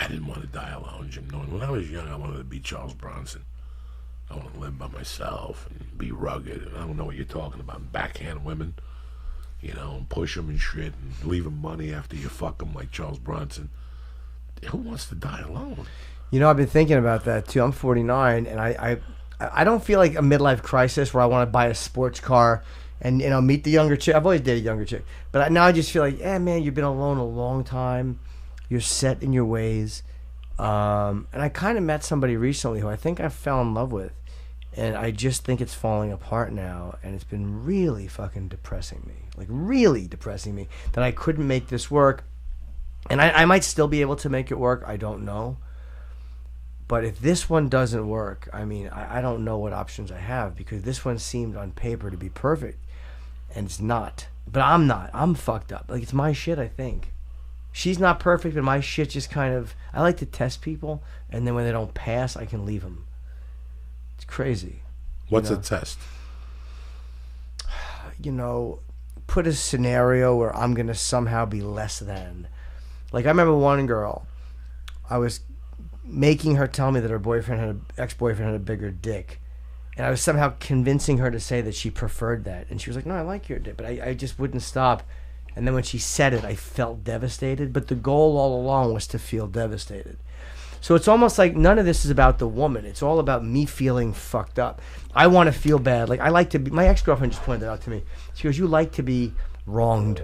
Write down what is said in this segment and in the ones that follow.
I didn't want to die alone, Jim Norton. When I was young, I wanted to be Charles Bronson. I want to live by myself and be rugged. And I don't know what you're talking about. Backhand women, and push them and shit and leave them money after you fuck them like Charles Bronson. Who wants to die alone? I've been thinking about that too. I'm 49, and I don't feel like a midlife crisis where I want to buy a sports car and meet the younger chick. I've always dated younger chick, but now I just feel like, man, you've been alone a long time. You're set in your ways. And I kind of met somebody recently who I think I fell in love with, and I just think it's falling apart now, and it's been really fucking depressing me. Like, really depressing me that I couldn't make this work. And I might still be able to make it work. I don't know. But if this one doesn't work, I don't know what options I have, because this one seemed on paper to be perfect, and it's not. But I'm not. I'm fucked up. Like, it's my shit, I think. She's not perfect, but my shit just kind of... I like to test people, and then when they don't pass, I can leave them. It's crazy. What's a test? Put a scenario where I'm going to somehow be less than. Like, I remember one girl, I was making her tell me that her ex-boyfriend had a bigger dick. And I was somehow convincing her to say that she preferred that. And she was like, no, I like your dick. But I just wouldn't stop. And then when she said it, I felt devastated. But the goal all along was to feel devastated. So it's almost like none of this is about the woman. It's all about me feeling fucked up. I want to feel bad. Like, I like to be... My ex-girlfriend just pointed that out to me. She goes, you like to be wronged.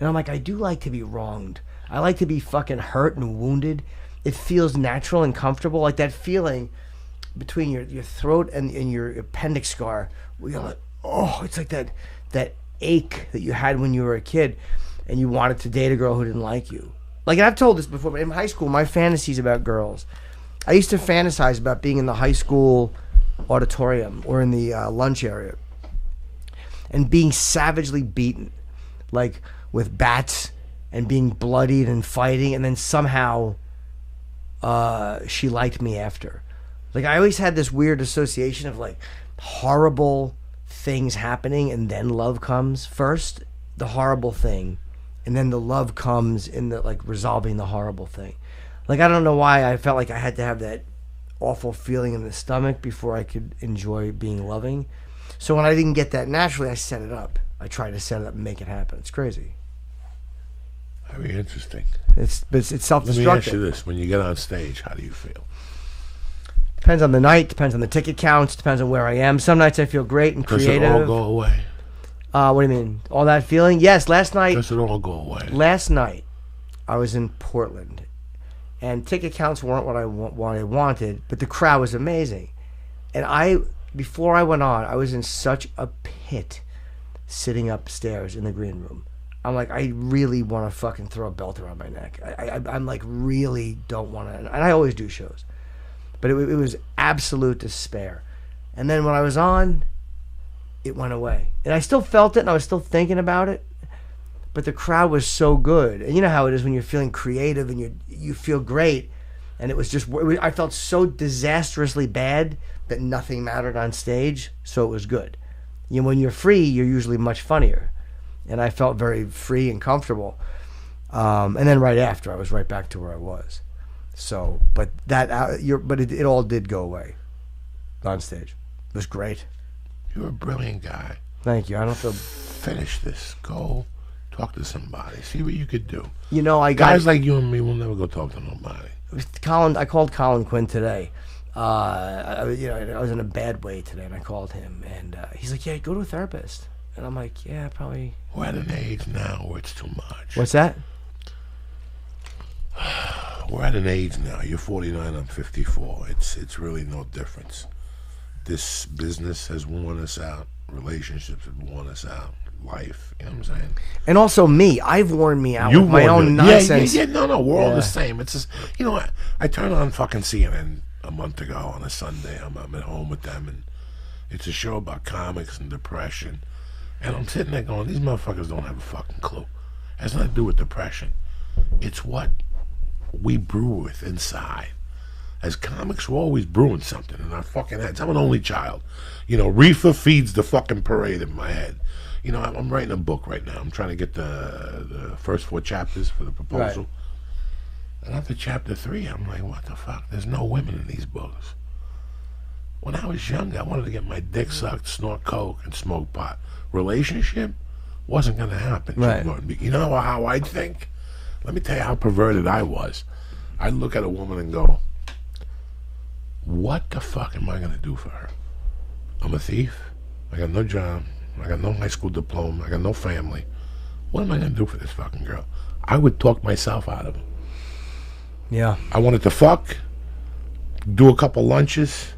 And I'm like, I do like to be wronged. I like to be fucking hurt and wounded. It feels natural and comfortable. Like that feeling between your throat and your appendix scar, where you're like, oh, it's like that ache that you had when you were a kid and you wanted to date a girl who didn't like you. Like, and I've told this before, but in high school, my fantasies about girls, I used to fantasize about being in the high school auditorium or in the lunch area and being savagely beaten, like with bats, and being bloodied and fighting, and then somehow she liked me after. Like, I always had this weird association of like horrible things happening, and then love comes. First the horrible thing, and then the love comes in the like resolving the horrible thing. Like, I don't know why I felt like I had to have that awful feeling in the stomach before I could enjoy being loving. So when I didn't get that naturally, I set it up. I tried to set it up and make it happen. It's crazy. Very interesting. It's self-destructive. Let me ask you this. When you get on stage, how do you feel? Depends on the night. Depends on the ticket counts. Depends on where I am. Some nights I feel great and creative. Does it all go away? What do you mean? All that feeling? Yes, last night... Does it all go away? Last night, I was in Portland, and ticket counts weren't what I wanted, but the crowd was amazing. And before I went on, I was in such a pit sitting upstairs in the green room. I'm like, I really want to fucking throw a belt around my neck. I'm like, really don't want to. And I always do shows. But it was absolute despair. And then when I was on, it went away. And I still felt it, and I was still thinking about it. But the crowd was so good. And you know how it is when you're feeling creative and you feel great. And it was just, I felt so disastrously bad that nothing mattered on stage. So it was good. When you're free, you're usually much funnier. And I felt very free and comfortable. And then right after, I was right back to where I was. So, but it all did go away on stage. It was great. You're a brilliant guy. Thank you. I don't feel... Finish this. Go talk to somebody. See what you could do. Guys like you and me will never go talk to nobody. I called Colin Quinn today. I was in a bad way today, and I called him, and he's like, "Yeah, go to a therapist." And I'm like, "Yeah, probably." We're at an age now where it's too much. What's that? We're at an age now. You're 49, I'm 54. It's really no difference. This business has worn us out. Relationships have worn us out. Life, you know what I'm saying? And also me. I've worn me out with my own nonsense. Yeah, no, we're all the same. It's just, I turned on fucking CNN a month ago on a Sunday. I'm at home with them, and it's a show about comics and depression. And I'm sitting there going, these motherfuckers don't have a fucking clue. It has nothing to do with depression. It's what we brew with inside. As comics, we're always brewing something in our fucking heads. I'm an only child. Reefer feeds the fucking parade in my head. I'm writing a book right now. I'm trying to get the first 4 chapters for the proposal. And after chapter 3, I'm like, what the fuck? There's no women in these books. When I was young, I wanted to get my dick sucked, snort coke, and smoke pot. Relationship wasn't going to happen. Right. You know how I think? Let me tell you how perverted I was. I'd look at a woman and go, what the fuck am I going to do for her? I'm a thief. I got no job. I got no high school diploma. I got no family. What am I going to do for this fucking girl? I would talk myself out of it. Yeah. I wanted to fuck, do a couple lunches,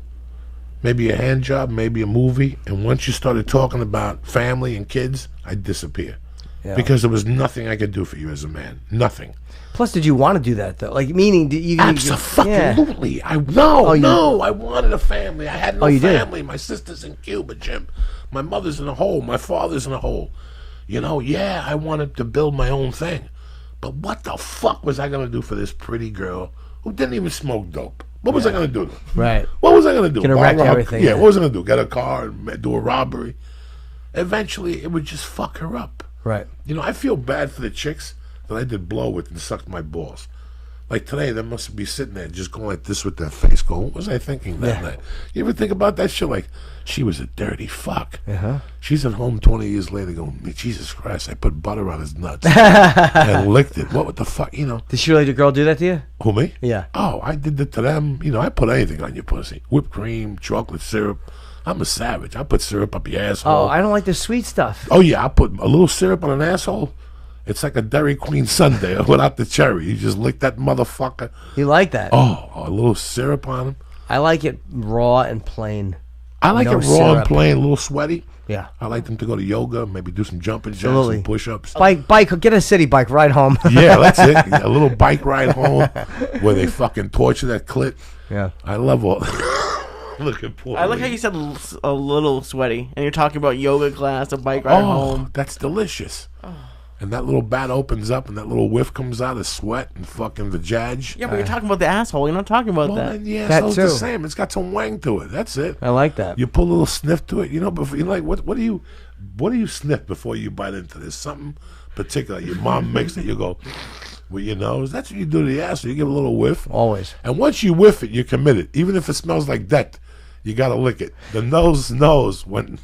maybe a hand job, maybe a movie, and once you started talking about family and kids, I'd disappear. Yeah. Because there was nothing I could do for you as a man. Nothing. Plus, did you want to do that, though? Like, meaning, did you... Absolutely. Yeah. I wanted a family. I had no family. Did? My sister's in Cuba, Jim. My mother's in a hole. My father's in a hole. You know, yeah, I wanted to build my own thing. But what the fuck was I going to do for this pretty girl who didn't even smoke dope? What was I going to do? Right. What was I going to do? Gonna wreck everything. Yeah, what was I going to do? Get a car and do a robbery? Eventually, it would just fuck her up. Right. You know, I feel bad for the chicks that I did blow with and sucked my balls. Like today, they must be sitting there just going like this with their face going, what was I thinking that night? You ever think about that shit? Like, she was a dirty fuck. Uh-huh. She's at home 20 years later going, Jesus Christ, I put butter on his nuts and licked it. What the fuck, you know? Did she let your girl do that to you? Who, me? Yeah. Oh, I did that to them. You know, I put anything on your pussy. Whipped cream, chocolate syrup. I'm a savage. I put syrup up your asshole. Oh, I don't like the sweet stuff. Oh, yeah, I put a little syrup on an asshole. It's like a Dairy Queen sundae without the cherry. You just lick that motherfucker. You like that? Oh, a little syrup on him. I like it raw and plain. I like it raw and plain, a little sweaty. Yeah. I like them to go to yoga, maybe do some jumping jacks and push-ups. Bike, get a city bike ride home. Yeah, that's it. A little bike ride home where they fucking torture that clit. Yeah. I love all... Look at poor I like how you said a little sweaty, and you're talking about yoga class, a bike ride home. That's delicious. Oh. And that little bat opens up, and that little whiff comes out of sweat and fucking vajaj. Yeah, but you're talking about the asshole. You're not talking about that. Then, yeah, that so it's too. the same. It's got some wang to it. That's it. I like that. You pull a little sniff to it. You know, before you're like, what do you sniff before you bite into this? Something particular. Your mom makes it. You go with your nose. That's what you do to the asshole. You give a little whiff. Always. And once you whiff it, you're committed. Even if it smells like that, you gotta lick it. The nose knows when.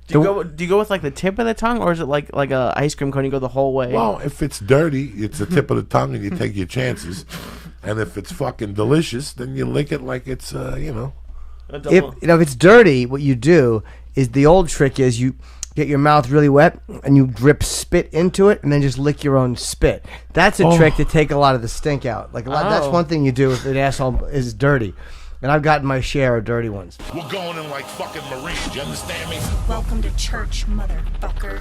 Do you go with like the tip of the tongue, or is it like a ice cream cone? You go the whole way. Well, if it's dirty, it's the tip of the tongue, and you take your chances. And if it's fucking delicious, then you lick it like it's you know. If it's dirty, what you do is the old trick is you get your mouth really wet and you drip spit into it and then just lick your own spit. That's a trick to take a lot of the stink out. Like that's one thing you do if an asshole is dirty. And I've gotten my share of dirty ones. We're going in like fucking Marines, you understand me? Welcome to church, motherfucker.